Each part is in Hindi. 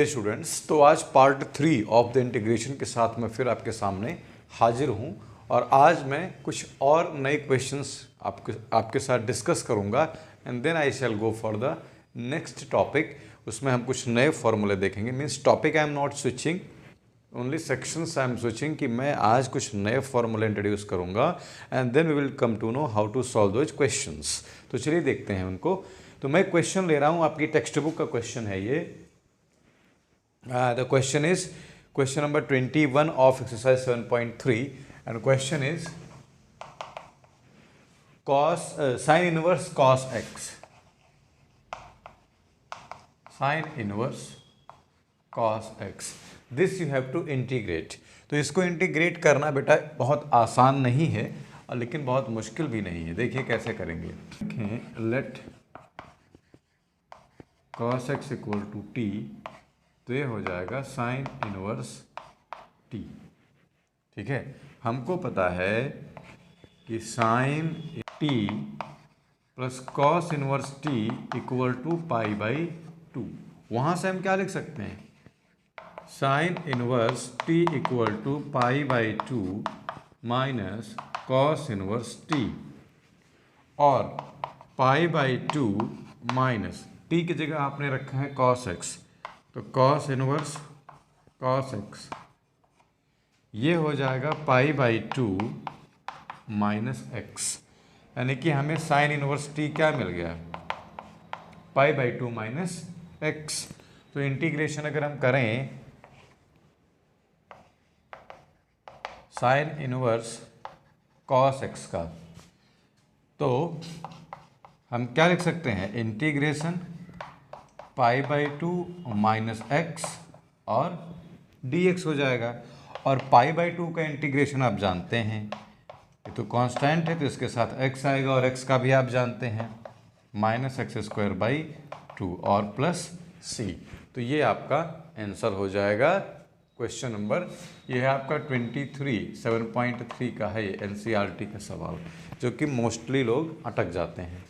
डियर स्टूडेंट्स, तो आज पार्ट 3 ऑफ द इंटीग्रेशन के साथ मैं फिर आपके सामने हाजिर हूँ और आज मैं कुछ और नए क्वेश्चंस आपके साथ डिस्कस करूँगा and then I shall go for the next topic. उसमें हम कुछ नए फॉर्मूले देखेंगे। Means topic I am not switching, only sections I am switching कि मैं आज कुछ नए फॉर्मूले इंट्रोड्यूस करूँगा and then we will come to know how to solve those questions. तो चलिए देखते हैं उनको। तो मैं क्वेश्चन ले रहा हूँ, आपकी टेक्स्ट बुक का क्वेश्चन है ये। The question is question number 21 of exercise 7.3 and question is sin inverse cos x. Sin inverse cos x. This you have to integrate. तो इसको इंटीग्रेट करना बेटा बहुत आसान नहीं है और लेकिन बहुत मुश्किल भी नहीं है। देखिए कैसे करेंगे। Let cos x equal to t, तो ये हो जाएगा साइन इनवर्स t। ठीक है, हमको पता है कि sine t plus cos inverse t equal to pi by 2। वहाँ से हम क्या लिख सकते हैं, sine inverse t equal to pi by 2 minus cos inverse t, और पाई बाई 2 माइनस t की जगह आपने रखा है कॉस x, तो कॉस इनवर्स कॉस एक्स ये हो जाएगा पाई बाई 2 माइनस एक्स, यानी कि हमें साइन इनवर्स टी क्या मिल गया, पाई बाई 2 माइनस एक्स। तो इंटीग्रेशन अगर हम करें साइन इनवर्स कॉस एक्स का, तो हम क्या लिख सकते हैं, integration pi by 2 minus X और डी एक्स हो जाएगा। और पाई बाई 2 का इंटीग्रेशन आप जानते हैं, ये तो कांस्टेंट है तो इसके साथ x आएगा, और x का भी आप जानते हैं माइनस एक्स स्क्वायर बाई 2 और प्लस c। तो ये आपका आंसर हो जाएगा क्वेश्चन नंबर, ये है आपका 23 7.3 का है ये NCERT का सवाल, जो कि मोस्टली लोग अटक जाते हैं।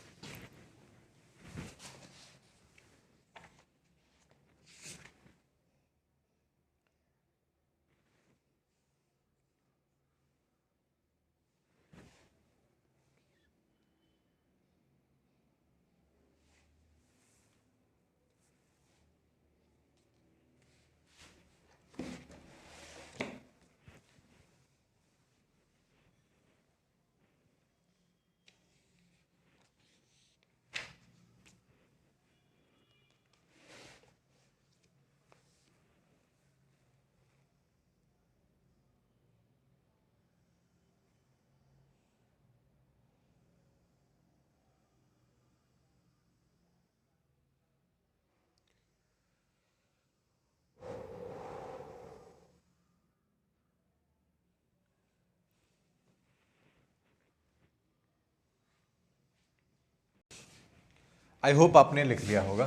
आई होप आपने लिख लिया होगा।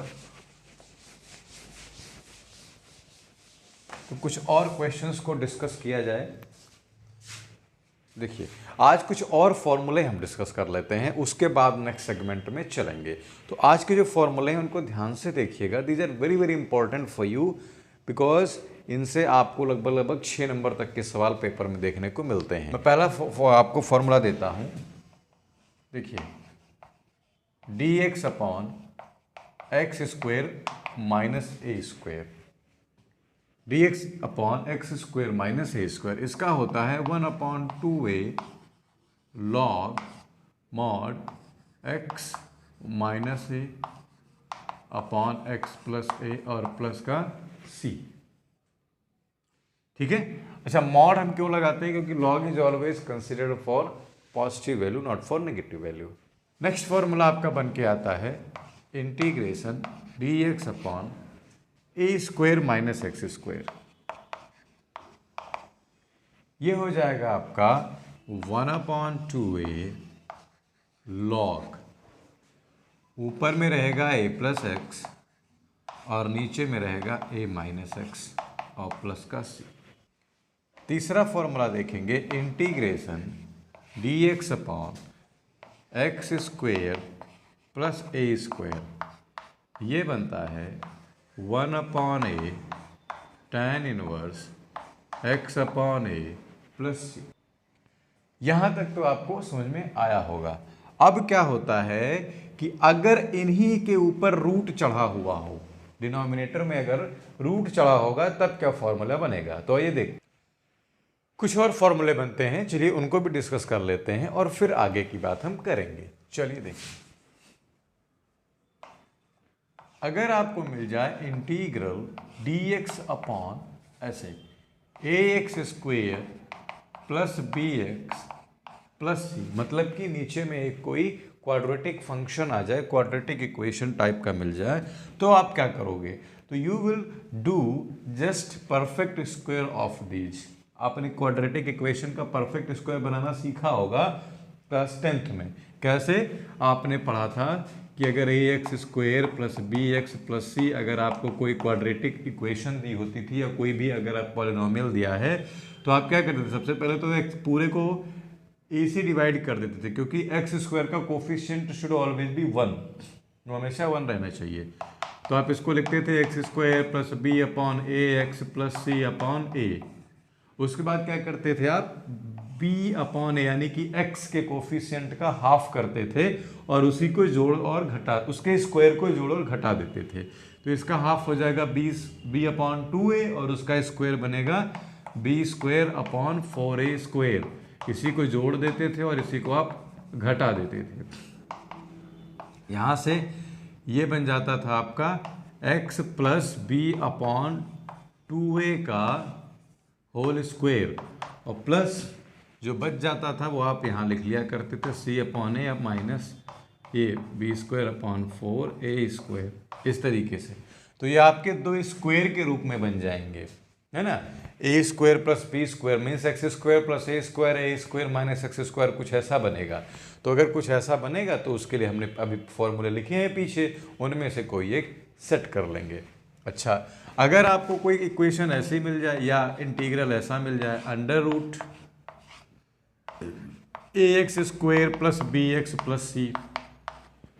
तो कुछ और क्वेश्चंस को डिस्कस किया जाए। देखिए आज कुछ और फॉर्मूले हम डिस्कस कर लेते हैं, उसके बाद नेक्स्ट सेगमेंट में चलेंगे। तो आज के जो फॉर्मूले हैं उनको ध्यान से देखिएगा। These are very very important for you, because इनसे आपको लगभग 6 नंबर तक के सवाल पेपर में देखने को मिलते हैं। मैं पहला आपको फॉर्मूला देता हूं। देखिए D x upon X square minus A square, D x upon X square minus A square, इसका होता है 1/2a log mod X minus A upon X plus A और प्लस का c। ठीक है, अच्छा मॉड हम क्यों लगाते हैं, क्योंकि log is always considered for positive value, not for negative value. Next formula आपका बन के आता है इंटीग्रेशन डी एक्स अपॉन ए स्क्वेयर माइनस एक्स स्क्वेयर, ये हो जाएगा आपका 1/2a लॉग, ऊपर में रहेगा a प्लस एक्स और नीचे में रहेगा a माइनस एक्स और प्लस का c। तीसरा फॉर्मूला देखेंगे integration D x upon X square plus A square, ये बनता है 1/a tan inverse x upon A plus C. यहां तक तो आपको समझ में आया होगा। अब क्या होता है कि अगर इन्हीं के ऊपर रूट चढ़ा हुआ हो, डिनोमिनेटर में अगर रूट चढ़ा होगा तब क्या फॉर्मूला बनेगा। तो ये देख कुछ और फॉर्मूले बनते हैं, चलिए उनको भी डिस्कस कर लेते हैं और फिर आगे की बात हम करेंगे। चलिए देखिए, अगर आपको मिल जाए इंटीग्रल dx अपॉन ऐसे ax square plus bx plus c, मतलब कि नीचे में एक कोई क्वाड्रेटिक फंक्शन आ जाए, क्वाड्रेटिक इक्वेशन टाइप का मिल जाए, तो आप क्या करोगे, तो you will do just perfect square of these. आपने क्वाड्रेटिक इक्वेशन का परफेक्ट स्क्वायर बनाना सीखा होगा क्लास 10th में। कैसे, आपने पढ़ा था कि अगर A x square plus B x plus C, अगर आपको कोई क्वाड्रेटिक इक्वेशन दी होती थी या कोई भी अगर आप पॉलिनोमियल दिया है तो आप क्या करते थे, सबसे पहले तो एक्स पूरे को ए से डिवाइड कर देते थे, क्योंकि एक्स स्क्वायर का कोफिशिएंट शुड ऑलवेज बी 1, हमेशा 1 रहना चाहिए। तो आप इसको लिखते थे X square plus B upon A X plus C upon A. उसके बाद क्या करते थे आप, b अपॉन ए यानी कि x के कोफिशिएंट का हाफ करते थे और उसी को जोड़ और घटा, उसके स्क्वायर को जोड़ और घटा देते थे। तो इसका हाफ हो जाएगा b अपॉन 2a और उसका स्क्वायर बनेगा b square upon 4a square. इसी को जोड़ देते थे और इसी को आप घटा देते थे। यहाँ से ये बन जाता था आपका x plus B upon 2a का होल स्क्वायर, और प्लस जो बच जाता था वो आप यहाँ लिख लिया करते थे c upon a minus a b square upon 4a square, इस तरीके से। तो ये आपके दो स्क्वायर के रूप में बन जाएंगे, है ना। A square plus B square means X square plus A square minus X square, कुछ ऐसा बनेगा। तो अगर कुछ ऐसा बनेगा तो उसके लिए हमने अभी फॉर्मूले लिखे हैं पीछे, उनमें से कोई एक सेट कर लेंगे। अच्छा, अगर आपको कोई इक्वेशन ऐसी मिल जाए या इंटीग्रल ऐसा मिल जाए under root A X square plus B x plus C,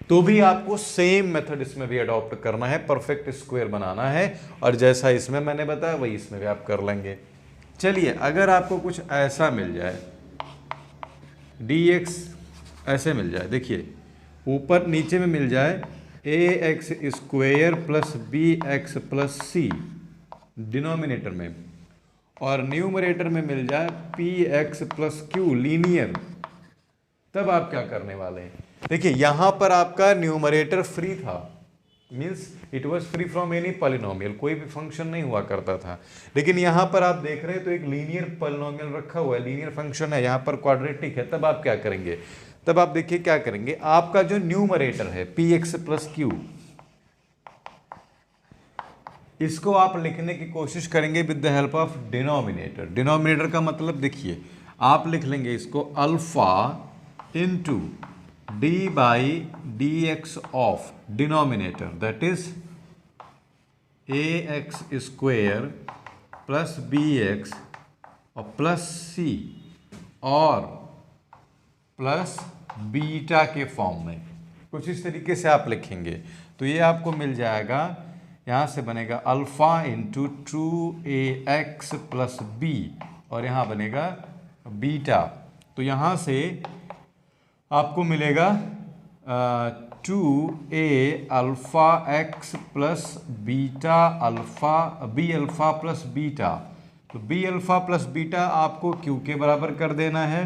तो भी आपको सेम मेथड इसमें भी अडॉप्ट करना है, परफेक्ट स्क्वायर बनाना है, और जैसा इसमें मैंने बताया वही इसमें भी आप कर लेंगे। चलिए, अगर आपको कुछ ऐसा मिल जाए dx ऐसे मिल जाए, देखिए ऊपर नीचे में मिल जाए A x square plus B x plus C denominator में, और न्यूमरेटर में मिल जाए P X plus Q linear, तब आप क्या करने वाले हैं। देखिए यहां पर आपका न्यूमरेटर फ्री था, means it was free from any polynomial, कोई भी फंक्शन नहीं हुआ करता था। लेकिन यहां पर आप देख रहे हैं तो एक लीनियर पॉलिनोमियल रखा हुआ है, लीनियर फंक्शन है, यहां पर क्वाड्रेटिक है। तब आप क्या करेंगे, तब आप देखिए क्या करेंगे, आपका जो न्यूमरेटर है पी एक्स प्लस क्यू, इसको आप लिखने की कोशिश करेंगे with the help of denominator. Denominator का मतलब देखिए, आप लिख लेंगे इसको alpha into d by d x of denominator, that is a x square plus B x और प्लस सी और प्लस बीटा के फॉर्म में, कुछ इस तरीके से आप लिखेंगे। तो ये आपको मिल जाएगा, यहाँ से बनेगा alpha into 2ax plus B, और यहाँ बनेगा बीटा। तो यहाँ से आपको मिलेगा 2a alpha x plus beta alpha b alpha plus beta. तो बी अल्फा प्लस बीटा आपको q के बराबर कर देना है,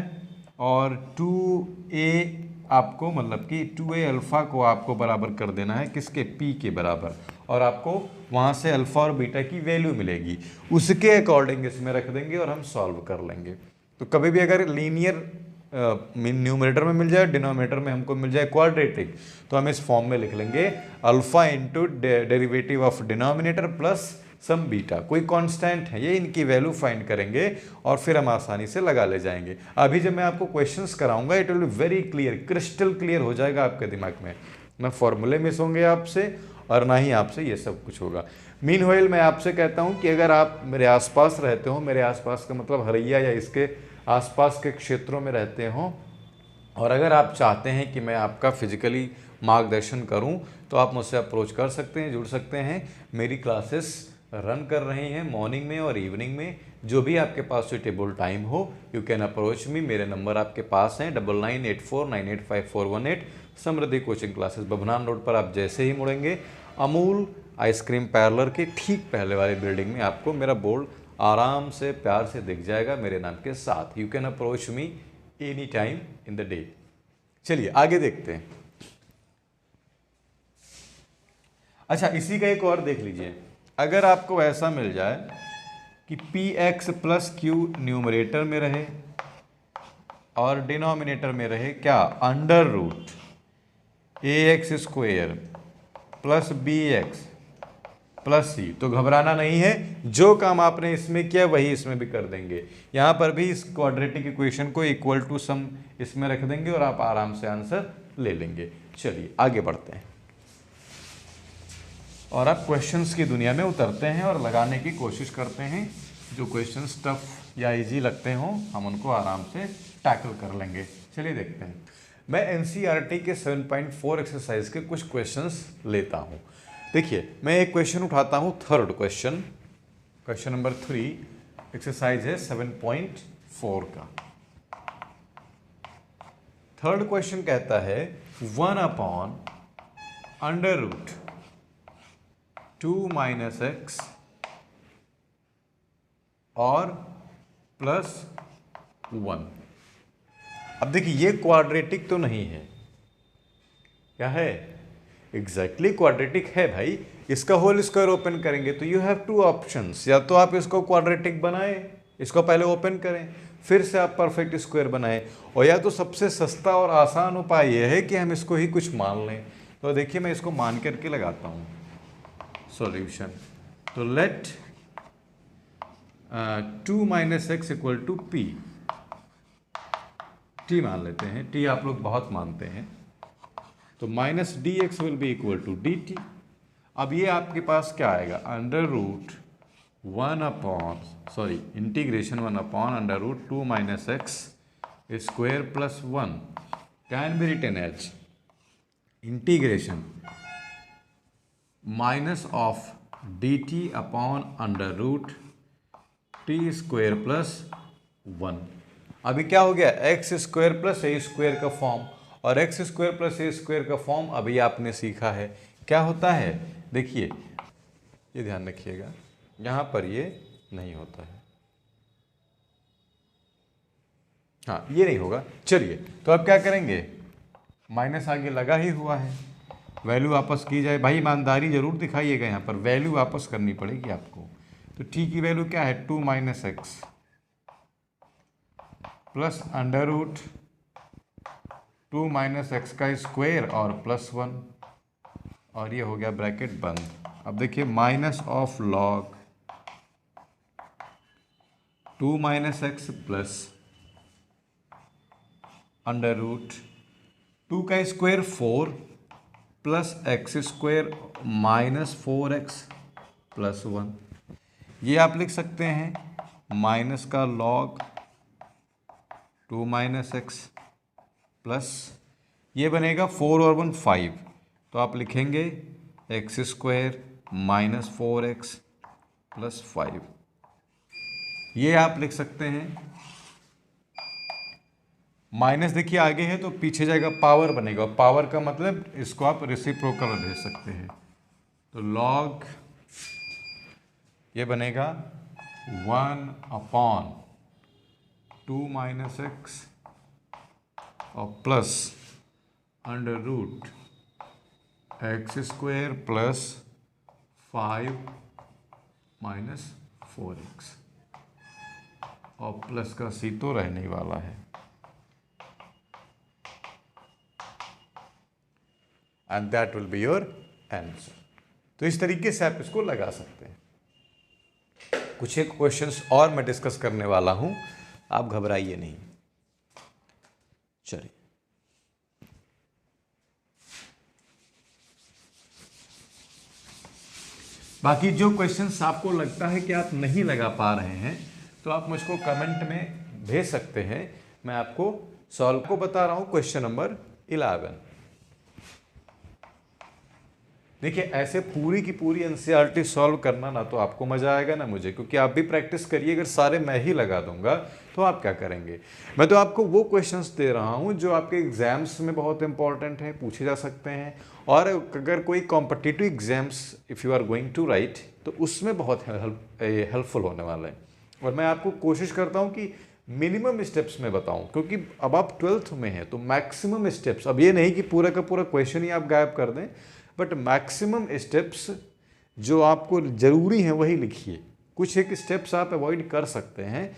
और 2a आपको मतलब कि 2a अल्फा को आपको बराबर कर देना है किसके, p के बराबर, और आपको वहाँ से अल्फा और बीटा की वैल्यू मिलेगी, उसके अकॉर्डिंग इसमें रख देंगे और हम सॉल्व कर लेंगे। तो कभी भी अगर लीनियर न्यूमरेटर में मिल जाए, डिनोमिनेटर में हमको मिल जाए क्वाड्रेटिक, तो हम इस फॉर्म में लिख लेंगे alpha into derivative of denominator plus some beta, कोई कांस्टेंट है ये, इनकी वैल्यू फाइंड करेंगे और फिर हम आसानी से लगा ले जाएंगे। अभी जब मैं आपको क्वेश्चंस कराऊंगा it will be very clear, crystal clear हो जाएगा आपके दिमाग में, ना फॉर्मूले मिस होंगे आपसे और ना ही आपसे ये सब कुछ होगा। मीनवाइल मैं आपसे कहता हूँ कि अगर आप मेरे आसपास रहते हो, मेरे आसपास का मतलब हरैया या इसके आसपास के क्षेत्रों में रहते हो, और अगर आप चाहते हैं कि मैं आपका फिजिकली मार्गदर्शन करूं, तो आप मुझसे अप्रोच कर सकते हैं, जुड़ सकते हैं। मेरी क्लासेस रन कर रहे हैं मॉर्निंग में और इवनिंग में, जो भी आपके पास सुटेबल टाइम हो, यू कैन अप्रोच मी। मेरे नंबर आपके पास हैं 9984985418। समृद्धि कोचिंग क्लासेस बभनान रोड पर आप जैसे ही मुड़ेंगे अमूल आइसक्रीम पार्लर के ठीक पहले वाली बिल्डिंग में आपको मेरा बोर्ड आराम से प्यार से दिख जाएगा मेरे नाम के साथ। You can approach me any time in the day. चलिए आगे देखते हैं। अच्छा, इसी का एक और देख लीजिए। अगर आपको ऐसा मिल जाए कि P X plus Q numerator में रहे और डिनोमिनेटर में रहे क्या, under root A x square plus B x plus C, तो घबराना नहीं है, जो काम आपने इसमें किया वही इसमें भी कर देंगे। यहाँ पर भी इस क्वाड्रेटिक इक्वेशन को इक्वल टू सम इसमें रख देंगे और आप आराम से आंसर ले लेंगे। चलिए आगे बढ़ते हैं और अब क्वेश्चंस की दुनिया में उतरते हैं और लगाने की कोशिश करते हैं। जो क्वेश्चंस टफ या इजी लगते हों हम उनको आराम से टैकल कर लेंगे। चलिए देखते हैं। मैं एनसीईआरटी के 7.4 एक्सरसाइज के कुछ क्वेश्चंस लेता हूं। देखिए, मैं एक क्वेश्चन उठाता हूं, third question, question number 3 exercise है 7.4 का। थर्ड क्वेश्चन कहता है 1/√2 - x और +1। अब देखिए, ये क्वाड्रेटिक तो नहीं है, क्या है, एग्जैक्टली क्वाड्रेटिक है भाई। इसका होल स्क्वायर ओपन करेंगे तो यू हैव टू ऑप्शंस, या तो आप इसको क्वाड्रेटिक बनाएं, इसको पहले ओपन करें, फिर से आप परफेक्ट स्क्वायर बनाएं, और या तो सबसे सस्ता और आसान उपाय यह है कि हम इसको ही कुछ मान लें। तो देखिए, मैं इसको मान करके लगाता हूं सॉल्यूशन। तो लेट 2 - x = p, t मान लेते हैं, t आप लोग बहुत मानते हैं, तो -dx will be equal to dt। अब ये आपके पास क्या आएगा, integration 1/√2 - x square plus 1 can be written as integration minus of dt upon √t square plus 1। अभी क्या हो गया, x square plus a square का फॉर्म, और x square plus a square का फॉर्म अभी आपने सीखा है। क्या होता है, देखिए ये ध्यान रखिएगा, यहाँ पर ये नहीं होता है, हाँ ये नहीं होगा। चलिए, तो अब क्या करेंगे, माइनस आगे लगा ही हुआ है, वैल्यू वापस की जाए। भाई ईमानदारी जरूर दिखाइएगा, यहाँ पर वैल्यू वापस करनी पड़ेगी आपको। तो t की वैल्यू क्या है, 2 - x प्लस √2 - x का स्क्वायर और +1, और ये हो गया ब्रैकेट बंद। अब देखिए, minus of log 2 - x plus √2 का square 4 plus x square -4x plus 1। ये आप लिख सकते हैं माइनस का लॉग 2 - x प्लस, ये बनेगा 4 और 1 5, तो आप लिखेंगे x स्क्वायर -4x प्लस 5। ये आप लिख सकते हैं, माइनस देखिए आगे है तो पीछे जाएगा, पावर बनेगा, पावर का मतलब इसको आप रेसिप्रोकल भेज सकते हैं। तो लॉग ये बनेगा 1/2 - x और plus √x square plus 5 - 4x, और प्लस का सी तो रहने वाला है, and that will be your answer. तो इस तरीके से आप इसको लगा सकते हैं। कुछ एक क्वेश्चंस और मैं डिस्कस करने वाला हूं, आप घबराइए नहीं। चलिए, बाकी जो क्वेश्चंस आपको लगता है कि आप नहीं लगा पा रहे हैं तो आप मुझको कमेंट में भेज सकते हैं, मैं आपको सॉल्व को बता रहा हूं। क्वेश्चन नंबर 11, देखिए ऐसे पूरी की पूरी एनसीईआरटी सॉल्व करना ना तो आपको मजा आएगा ना मुझे, क्योंकि आप भी प्रैक्टिस करिए। अगर सारे मैं ही लगा दूंगा तो आप क्या करेंगे। मैं तो आपको वो क्वेश्चंस दे रहा हूँ जो आपके एग्जाम्स में बहुत इंपॉर्टेंट है, पूछे जा सकते हैं, और अगर कोई competitive exams if you are going to write तो उसमें बहुत हेल्पफुल होने वाला है। और मैं आपको कोशिश करता हूँ कि मिनिमम स्टेप्स में बताऊं, क्योंकि अब आप 12th में हैं तो मैक्सिमम स्टेप्स, अब ये नहीं कि पूरा का पूरा क्वेश्चन ही आप गायब कर दें, बट मैक्सिमम स्टेप्स जो आपको ज़रूरी हैं वही लिखिए। कुछ एक स्टेप्स आप अवॉइड कर सकते हैं,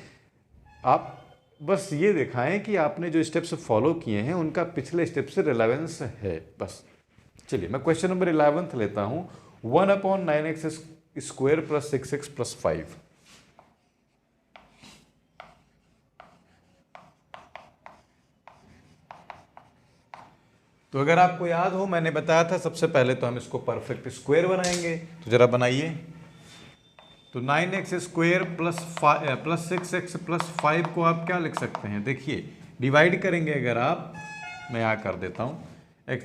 आप बस ये दिखाएं कि आपने जो स्टेप्स फॉलो किए हैं उनका पिछले स्टेप से रिलेवेंस है बस। चलिए मैं क्वेश्चन नंबर 11 लेता हूँ। 1/9x² plus 6x plus 5। तो अगर आपको याद हो मैंने बताया था सबसे पहले तो हम इसको परफेक्ट स्क्वायर बनाएंगे, तो जरा बनाइए। तो 9x² प्लस 6x प्लस 5 को आप क्या लिख सकते हैं, देखिए डिवाइड करेंगे अगर आप, मैं यहाँ कर देता हूँ,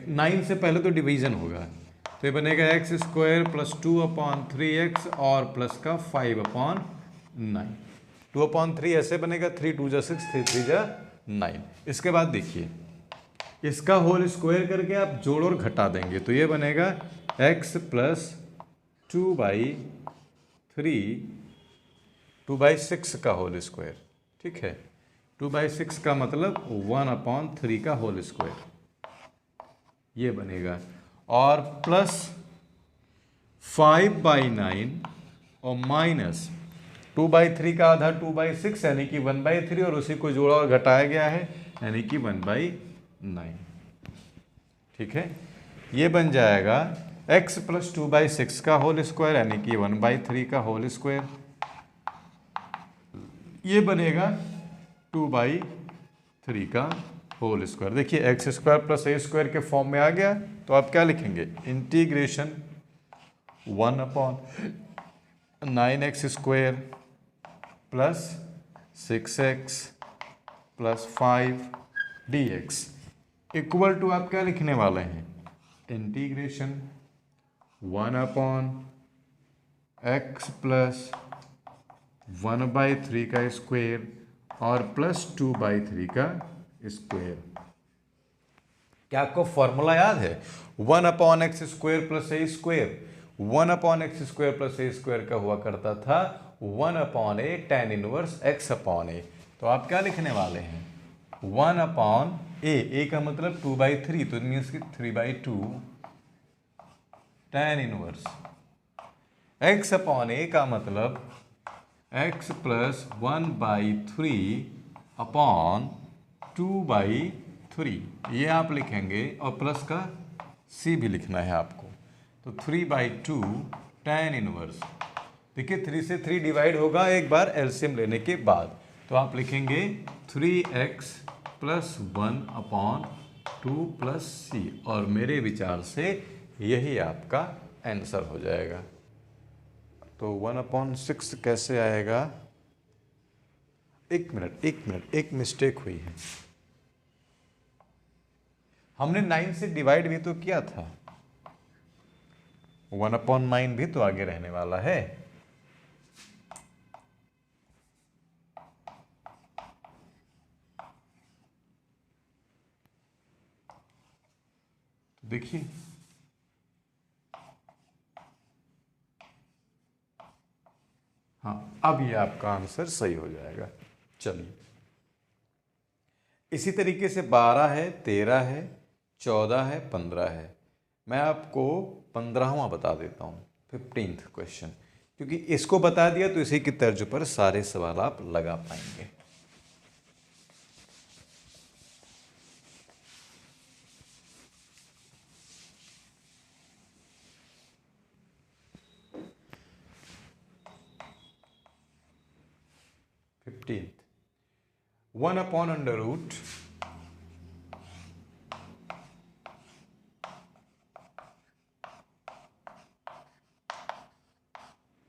9 से पहले तो डिवीजन होगा, तो ये बनेगा x² प्लस 2/3x और प्लस का 5/9। 2/3 ऐसे बनेगा, 3 2 जा 6, 3 3 जा 9। इसके बाद देखिए इसका होल स्क्वायर करके आप जोड़ और घटा देंगे तो ये बनेगा x प्लस 2/6 का होल स्क्वायर। ठीक है, 2/6 का मतलब 1/3 का होल स्क्वायर ये बनेगा, और प्लस 5/9 और माइनस 2/3 का आधा 2/6 यानी कि 1/3, और उसी को जोड़ा और घटाया गया है यानी कि 1/9। ठीक है, ये बन जाएगा x प्लस 2/6 का होल स्क्वायर यानी कि 1/3 का होल स्क्वायर, ये बनेगा 2/3 का होल स्क्वायर। देखिए x² प्लस a² के फॉर्म में आ गया, तो आप क्या लिखेंगे, integration 1/9x² plus 6x plus 5 dx equal to आप क्या लिखने वाले हैं, इंटीग्रेशन 1/x प्लस 1/3 का स्क्वायर और प्लस 2/3 का स्क्वायर। क्या आपको फॉर्मूला याद है, 1/x² plus a² 1/x² plus a² का हुआ करता था 1/a tan इनवर्स x/a। तो आप क्या लिखने वाले हैं, 1/a का मतलब 2/3, तो मीन्स कि 3/2 tan इनवर्स x/a का मतलब x प्लस 1/3/2/3, ये आप लिखेंगे, और प्लस का c भी लिखना है आपको, तो 3/2 tan इनवर्स। देखिए 3 से 3 डिवाइड होगा एक बार एलसीएम लेने के बाद, तो आप लिखेंगे 3x प्लस 1/2 प्लस c, और मेरे विचार से यही आपका आंसर हो जाएगा। तो 1/6 कैसे आएगा, एक मिनट एक मिस्टेक हुई है, हमने 9 से डिवाइड भी तो किया था, 1/9 भी तो आगे रहने वाला है। तो देखिए हाँ, अब ये आपका आंसर सही हो जाएगा। चलिए इसी तरीके से 12 है, 13 है, 14 है, 15 है। मैं आपको 15वां बता देता हूँ, 15th क्वेश्चन, क्योंकि इसको बता दिया तो इसी की तर्ज पर सारे सवाल आप लगा पाएंगे। Fifteenth, 1/√,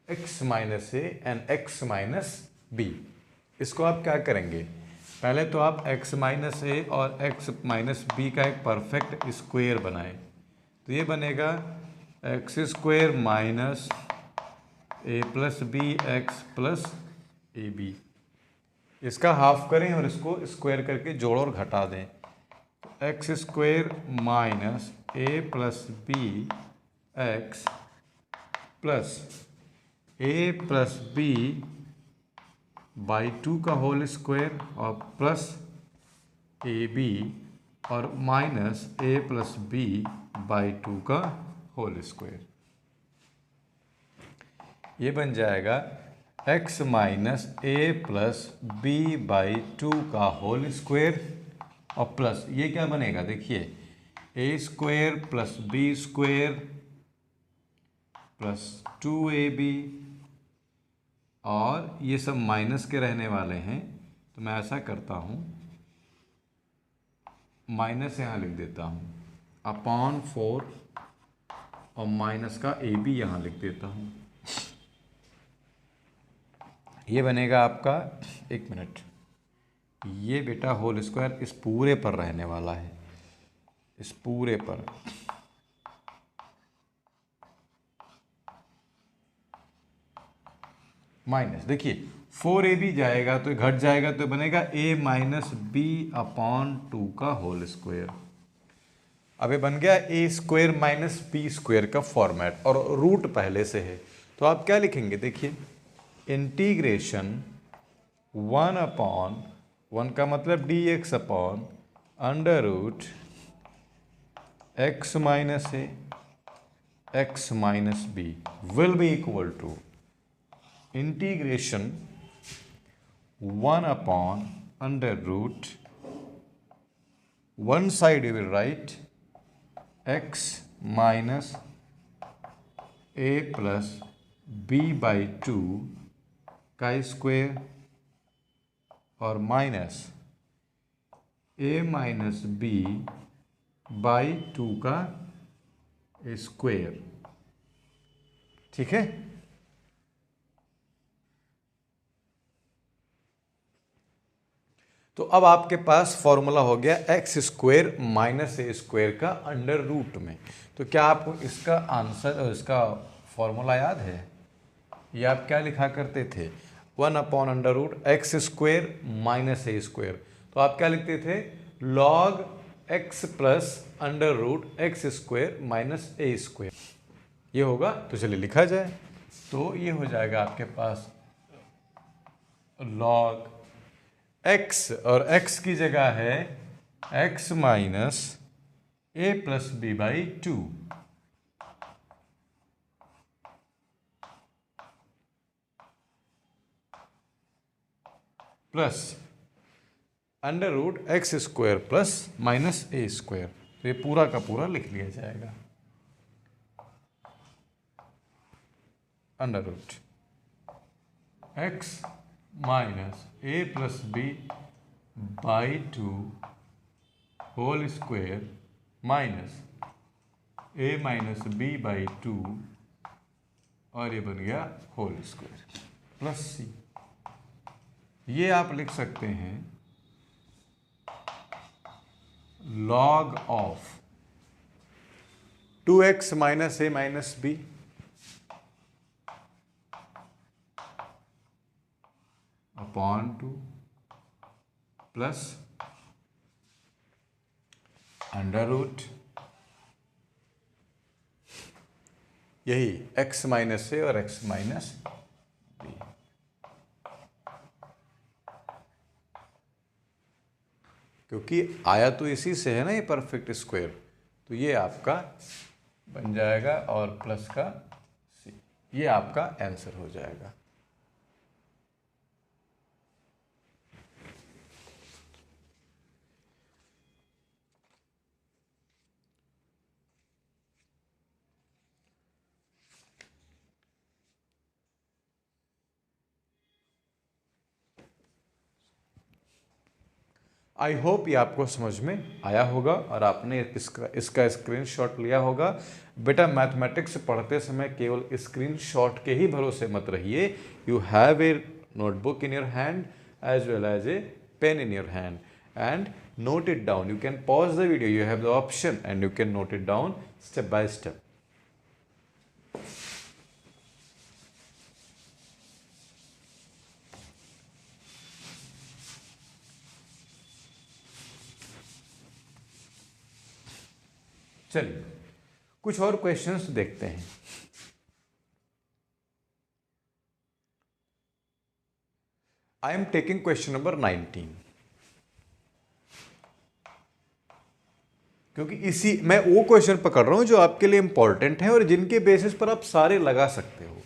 x minus a and x minus b. इसको आप क्या करेंगे, पहले तो आप x माइनस ए और x माइनस बी का एक परफेक्ट स्क्वायर बनाएं, तो ये बनेगा x square minus a plus B x plus a b. इसका हाफ करें और इसको स्क्वायर करके जोड़ और घटा दें। X square minus a plus B x plus a plus b by 2 का होल स्क्वायर और प्लस ए बी और minus a plus b by 2 का होल स्क्वायर। ये बन जाएगा x minus a plus b by 2 का होल स्क्वायर और प्लस ये क्या बनेगा, देखिए A square plus B square plus 2ab, और ये सब माइनस के रहने वाले हैं तो मैं ऐसा करता हूँ, माइनस यहाँ लिख देता हूँ अपॉन 4 और माइनस का ए बी यहाँ लिख देता हूँ। ये बनेगा आपका, एक मिनट, ये बेटा होल स्क्वायर इस पूरे पर रहने वाला है, इस पूरे पर माइनस, देखिए 4ab जाएगा तो घट जाएगा तो बनेगा a माइनस बी अपॉन 2 का होल स्क्वायर। अब ये बन गया ए स्क्वायर माइनस बी स्क्वायर का फॉर्मेट और रूट पहले से है, तो आप क्या लिखेंगे, देखिए इंटीग्रेशन 1 अपॉन 1 का मतलब d x upon under root x minus a x minus b will be equal to integration 1 upon under root, one side you will write x minus a plus b by 2 का स्क्वायर और minus a minus b by 2 का स्क्वायर। ठीक है, तो अब आपके पास फॉर्मूला हो गया एक्स स्क्वायर माइनस ए स्क्वायर का अंडर रूट में। तो क्या आपको इसका आंसर और इसका फॉर्मूला याद है? ये आप क्या लिखा करते थे, 1 upon under root x square minus ए स्क्वायर। तो आप क्या लिखते थे, log X plus under root x square minus ए स्क्वायर। ये होगा, तो चलिए लिखा जाए। तो ये हो जाएगा आपके पास लॉग x, और x की जगह है x minus a plus b by 2 plus under root x square plus minus A square. तो ये पूरा का पूरा लिख लिया जाएगा under root x minus a plus b by 2 whole square minus a minus b by 2 और ये बन गया होल स्क्वायर प्लस सी। ये आप लिख सकते हैं log of 2x minus a minus b upon 2 plus under root यही x माइनस ए और x माइनस बी। क्योंकि आया तो इसी से है ना ये परफेक्ट स्क्वायर, तो ये आपका बन जाएगा और प्लस का सी, ये आपका आंसर हो जाएगा। आई होप ये आपको समझ में आया होगा और आपने इसका स्क्रीनशॉट लिया होगा। बेटा मैथमेटिक्स पढ़ते समय केवल स्क्रीनशॉट के ही भरोसे मत रहिए। You have a notebook in your hand as well as a pen in your hand and note it down. You can pause the video, you have the option and you can note it down step by step. चलिए कुछ और क्वेश्चंस देखते हैं। I am taking question number 19, क्योंकि इसी मैं वो क्वेश्चन पकड़ रहा हूं जो आपके लिए इंपॉर्टेंट है और जिनके बेसिस पर आप सारे लगा सकते हो।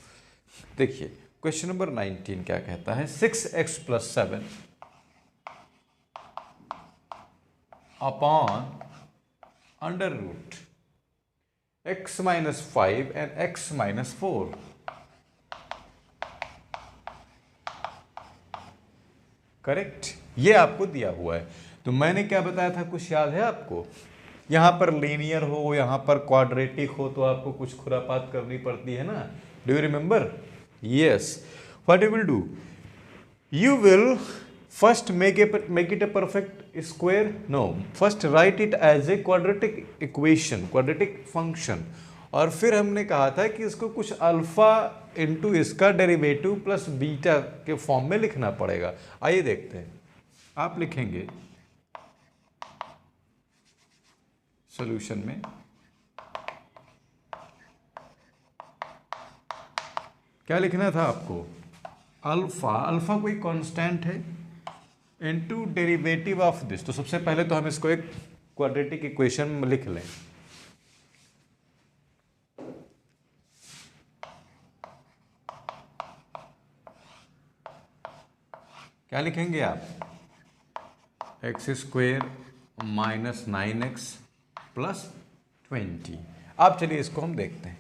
देखिए क्वेश्चन नंबर 19 क्या कहता है, 6x + 7 upon √ x - 5 and x - 4। Correct, ये आपको दिया हुआ है। तो मैंने क्या बताया था, कुछ याद है आपको? यहां पर लीनियर हो, यहां पर क्वाड्रेटिक हो, तो आपको कुछ खुरापात करनी पड़ती है ना। Do you remember? Yes. What you will do, you will first make it a perfect square, no, first write it as a quadratic equation, quadratic function। और फिर हमने कहा था कि इसको कुछ अल्फा इंटू इसका डेरिवेटिव प्लस बीटा के फॉर्म में लिखना पड़ेगा। आइए देखते हैं, आप लिखेंगे सॉल्यूशन में क्या लिखना था आपको, अल्फा कोई कांस्टेंट है इनटू डेरिवेटिव ऑफ दिस। तो सबसे पहले तो हम इसको एक क्वाड्रेटिक इक्वेशन में लिख लें। क्या लिखेंगे आप, x² - 9x + 20। अब चलिए इसको हम देखते हैं,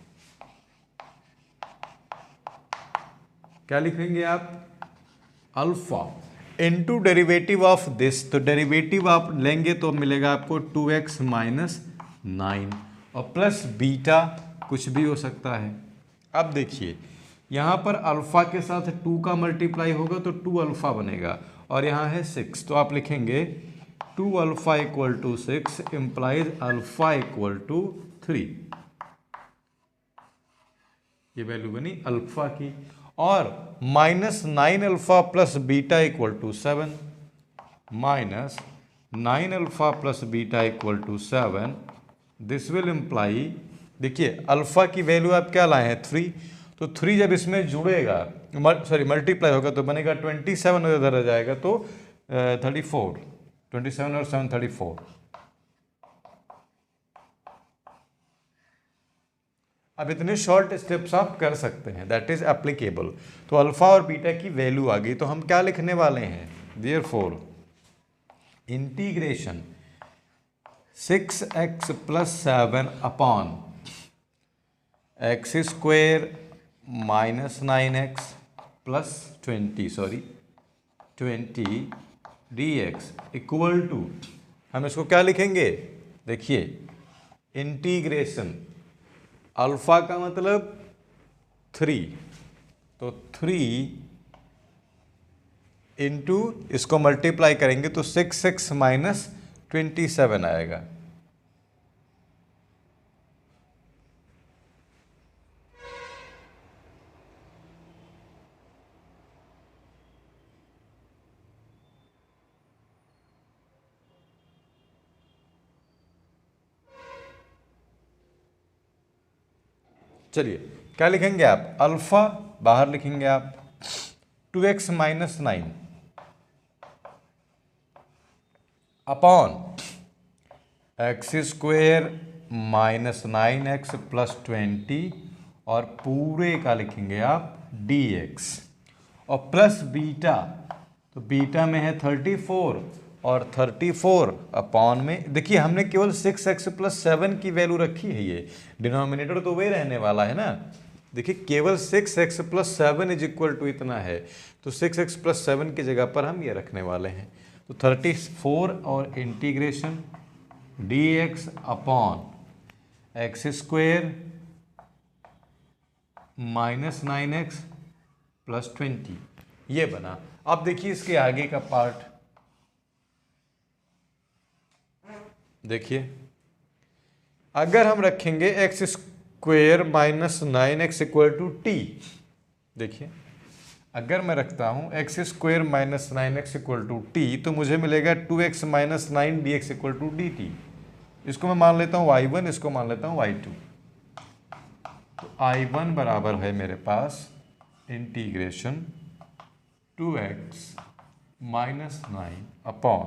क्या लिखेंगे आप, alpha into derivative of this. तो डेरिवेटिव आप लेंगे तो मिलेगा आपको 2x - 9 और प्लस बीटा कुछ भी हो सकता है। अब देखिए यहाँ पर अल्फा के साथ 2 का मल्टीप्लाई होगा तो 2 अल्फा बनेगा, और यहाँ है 6, तो आप लिखेंगे 2 अल्फा = 6 इम्प्लाइज अल्फा = 3। ये वैल्यू बनी अल्फा की। और -9 alpha plus beta = 7, -9 alpha plus beta = 7। This will imply, देखिए अल्फा की वैल्यू आप क्या लाए हैं, 3, तो 3 जब इसमें जुड़ेगा, मल्टीप्लाई होगा तो बनेगा 27, उधर आ जाएगा तो 34, 27 और 7 34। अब इतने शॉर्ट स्टेप्स आप कर सकते हैं, दैट इज एप्लीकेबल। तो अल्फा और बीटा की वैल्यू आ गई, तो हम क्या लिखने वाले हैं, therefore integration 6x + 7 upon x² - 9x + 20 dx equal to, हम इसको क्या लिखेंगे, देखिए इंटीग्रेशन, अल्फा का मतलब 3, तो 3 इंटू इसको मल्टीप्लाई करेंगे तो 6x - 27 आएगा। चलिए क्या लिखेंगे आप, अल्फा बाहर लिखेंगे आप 2x - 9 अपॉन x² - 9x + 20 और पूरे का लिखेंगे आप dx और प्लस बीटा, तो बीटा में है 34 और 34 अपॉन में, देखिए हमने केवल 6x + 7 की वैल्यू रखी है, ये डिनोमिनेटर तो वही रहने वाला है ना। देखिए केवल 6x + 7 = इतना है, तो 6x + 7 की जगह पर हम ये रखने वाले हैं। तो 34 और integration dx upon x² - 9x + 20, ये बना। अब देखिए इसके आगे का पार्ट, देखिए अगर हम रखेंगे x square minus 9x equal to t. देखिए अगर मैं रखता हूँ x square minus 9x equal to t तो मुझे मिलेगा 2x minus 9 d x equal to d t. इसको मैं मान लेता हूँ y1, इसको मान लेता हूँ y2। तो I1 बराबर है मेरे पास integration 2x minus 9 upon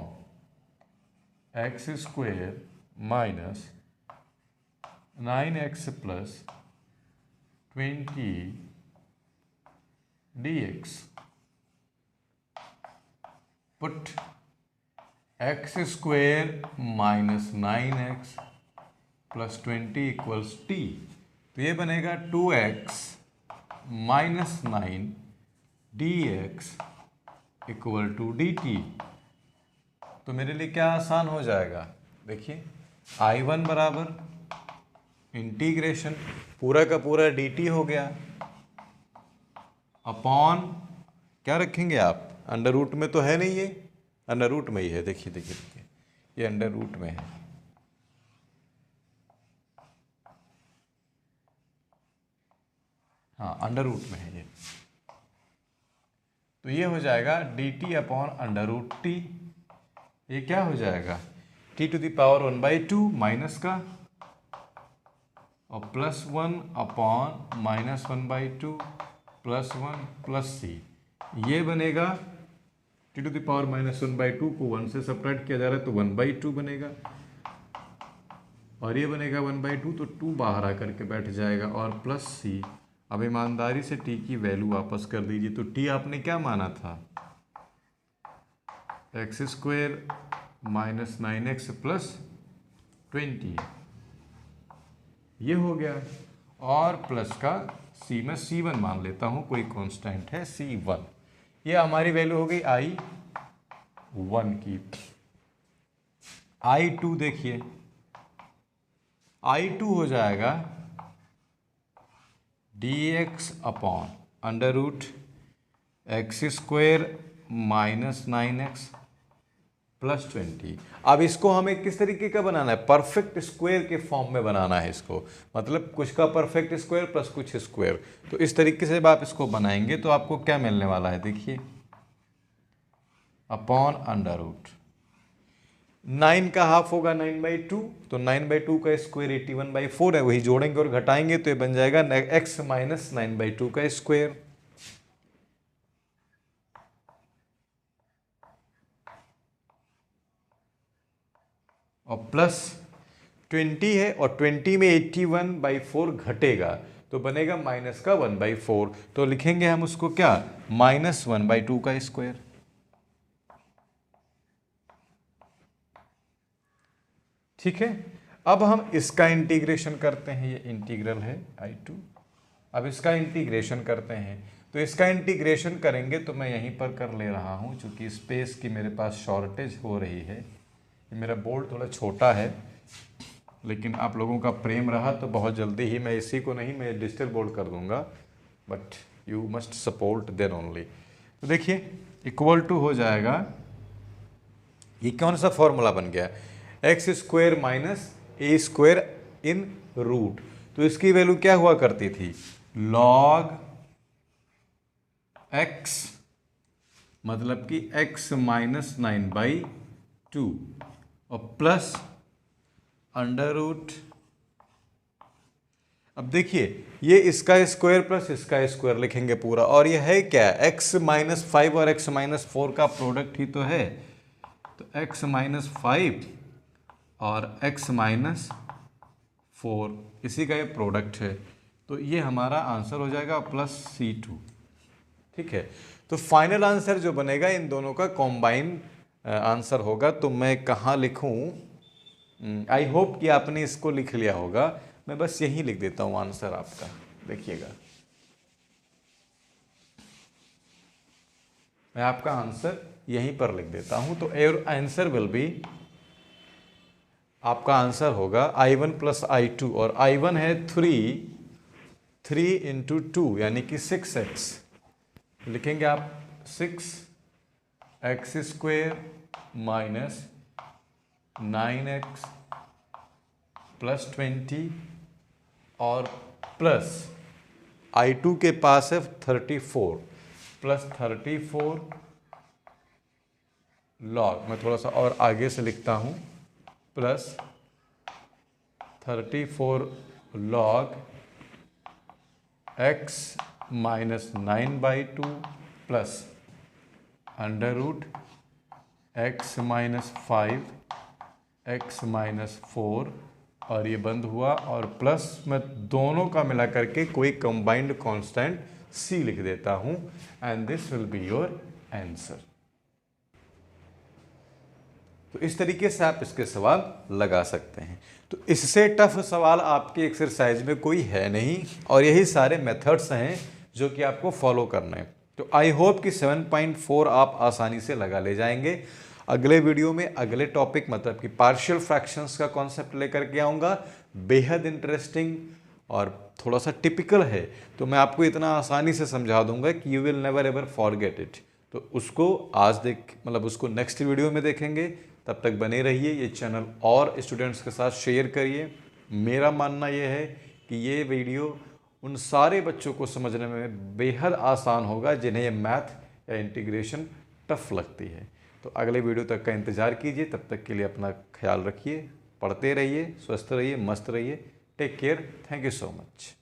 X square minus 9x plus 20 dx। Put X square minus 9x plus 20 equals T. तो ये बनेगा 2x minus 9 dx equal to dt। तो मेरे लिए क्या आसान हो जाएगा, देखिए I1 बराबर इंटीग्रेशन पूरा का पूरा dt हो गया अपॉन क्या रखेंगे आप, अंडर रूट में तो है नहीं, ये अंडर रूट में ही है। देखिए देखिए देखिए ये अंडर रूट में है। हाँ अंडर रूट में है ये। तो ये हो जाएगा D T upon under root T. ये क्या हो जाएगा T to the power 1/2 minus का और plus 1 upon minus 1/2 plus 1 plus C. ये बनेगा T to the power minus 1/2 को 1 से सब्ट्रैक्ट किया जा रहा है तो 1/2 बनेगा और ये बनेगा 1/2 तो 2 बाहर आकर के बैठ जाएगा और प्लस सी। अब ईमानदारी से टी की वैल्यू वापस कर दीजिए। तो टी आपने क्या माना था, x square minus 9x plus 20 ये हो गया और प्लस का सी में C1 मान लेता हूँ, कोई कांस्टेंट है C1। ये हमारी वैल्यू हो गई I1 की। I2 देखिए I2 हो जाएगा dx upon under root x square minus 9x plus 20। अब इसको हमें किस तरीके का बनाना है, परफेक्ट स्क्वायर के फॉर्म में बनाना है इसको, मतलब कुछ का परफेक्ट स्क्वायर प्लस कुछ स्क्वायर। तो इस तरीके से जब आप इसको बनाएंगे तो आपको क्या मिलने वाला है, देखिए अपॉन अंडर रूट 9 का हाफ होगा 9/2 तो 9/2 का स्क्वायर 81/4 है, वही जोड़ेंगे और घटाएंगे तो ये बन जाएगा x माइनस 9/2 का स्क्वायर। और प्लस 20 है और 20 में 81/4 घटेगा तो बनेगा माइनस का 1/4। तो लिखेंगे हम उसको क्या, माइनस 1/2 का स्क्वायर। ठीक है, अब हम इसका इंटीग्रेशन करते हैं, ये इंटीग्रल है I2। अब इसका इंटीग्रेशन करते हैं तो इसका इंटीग्रेशन करेंगे तो मैं यहीं पर कर ले रहा हूं चूंकि स्पेस की मेरे पास शॉर्टेज हो रही है। मेरा बोर्ड थोड़ा छोटा है लेकिन आप लोगों का प्रेम रहा तो बहुत जल्दी ही मैं इसी को नहीं, मैं डिजिटल बोर्ड कर दूंगा, but you must support then only. तो देखिए इक्वल टू हो जाएगा, ये कौन सा फॉर्मूला बन गया, एक्स स्क्वायर माइनस ए स्क्वायर इन रूट। तो इसकी वैल्यू क्या हुआ करती थी, लॉग एक्स, मतलब कि x माइनस 9/2 और प्लस अंडर रूट। अब देखिए ये इसका स्क्वायर प्लस इसका स्क्वायर लिखेंगे पूरा, और ये है क्या, x माइनस 5 और x माइनस 4 का प्रोडक्ट ही तो है। तो x माइनस 5 और x माइनस 4 इसी का ये प्रोडक्ट है। तो ये हमारा आंसर हो जाएगा प्लस C2। ठीक है, तो फाइनल आंसर जो बनेगा इन दोनों का कॉम्बाइन आंसर होगा। तो मैं कहाँ लिखूं, आई होप कि आपने इसको लिख लिया होगा, मैं बस यही लिख देता हूं आंसर आपका, देखिएगा मैं आपका आंसर यहीं पर लिख देता हूं। तो योर आंसर विल बी, आपका आंसर होगा I1 प्लस I2 और I1 है 3 इंटू 2 यानी कि 6x लिखेंगे आप, 6x square minus 9x plus 20 और प्लस I2 के पास है 34 प्लस 34 लॉग, मैं थोड़ा सा और आगे से लिखता हूँ, plus 34 log x minus 9/2 plus under root x minus 5 x minus 4 और ये बंद हुआ, और प्लस मैं दोनों का मिला करके कोई कंबाइंड कांस्टेंट c लिख देता हूं, and this will be your answer. तो इस तरीके से आप इसके सवाल लगा सकते हैं। तो इससे टफ सवाल आपकी एक्सरसाइज में कोई है नहीं, और यही सारे मेथड्स हैं जो कि आपको फॉलो करना है। तो आई होप कि 7.4 आप आसानी से लगा ले जाएंगे। अगले वीडियो में अगले टॉपिक मतलब कि पार्शियल फ्रैक्शंस का कॉन्सेप्ट लेकर के आऊँगा, बेहद इंटरेस्टिंग और थोड़ा सा टिपिकल है, तो मैं आपको इतना आसानी से समझा दूंगा कि you will never ever forget it. तो उसको आज उसको नेक्स्ट वीडियो में देखेंगे। तब तक बने रहिए, ये चैनल और स्टूडेंट्स के साथ शेयर करिए। मेरा मानना ये है कि ये वीडियो उन सारे बच्चों को समझने में बेहद आसान होगा जिन्हें ये मैथ या इंटीग्रेशन टफ लगती है। तो अगले वीडियो तक का इंतज़ार कीजिए। तब तक के लिए अपना ख्याल रखिए, पढ़ते रहिए, स्वस्थ रहिए, मस्त रहिए। Take care, thank you so much.